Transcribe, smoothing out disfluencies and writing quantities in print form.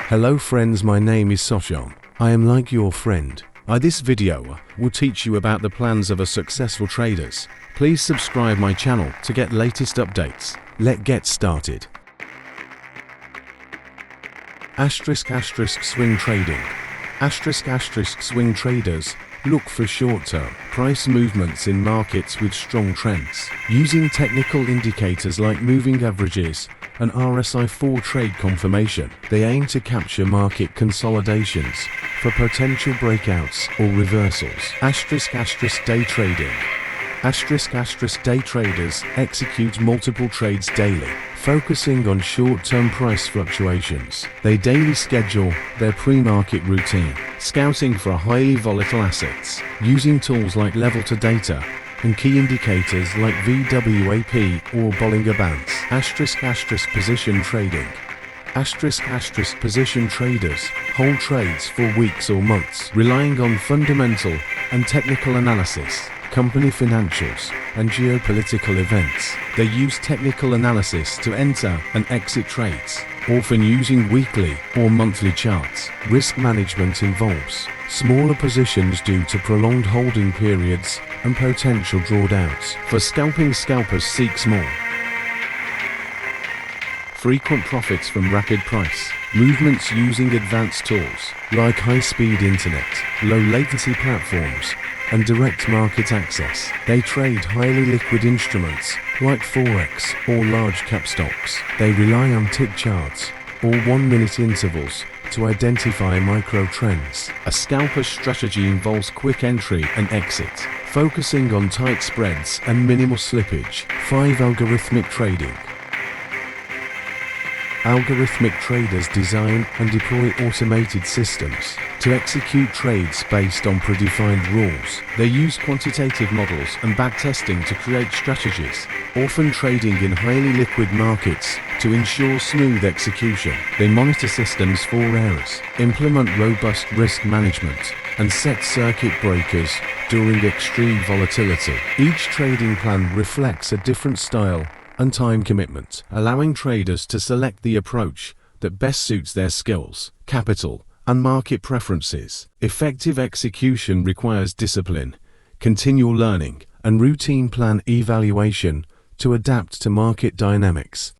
Hello friends, my name is Soshan. I am like your friend. This video will teach you about the plans of a successful traders. Please subscribe my channel to get latest updates. Let's get started. Swing trading. Swing traders look for short-term price movements in markets with strong trends. Using technical indicators like moving averages and RSI for trade confirmation, they aim to capture market consolidations for potential breakouts or reversals. Day trading. Day traders execute multiple trades daily, focusing on short-term price fluctuations. They daily schedule their pre-market routine, scouting for highly volatile assets, using tools like level to data and key indicators like VWAP or Bollinger Bands. Position trading. Position traders hold trades for weeks or months, relying on fundamental and technical analysis, company financials, and geopolitical events. They use technical analysis to enter and exit trades, often using weekly or monthly charts. Risk management involves smaller positions due to prolonged holding periods and potential drawdowns. For scalping, scalpers seek more frequent profits from rapid price movements using advanced tools like high-speed internet, low-latency platforms, and direct market access. They trade highly liquid instruments like Forex or large cap stocks. They rely on tick charts or 1-minute intervals to identify micro trends. A scalper strategy involves quick entry and exit, focusing on tight spreads and minimal slippage. 5. Algorithmic trading. Algorithmic traders design and deploy automated systems to execute trades based on predefined rules. They use quantitative models and backtesting to create strategies, often trading in highly liquid markets to ensure smooth execution. They monitor systems for errors, implement robust risk management, and set circuit breakers during extreme volatility. Each trading plan reflects a different style and time commitment, allowing traders to select the approach that best suits their skills, capital, and market preferences. Effective execution requires discipline, continual learning, and routine plan evaluation to adapt to market dynamics.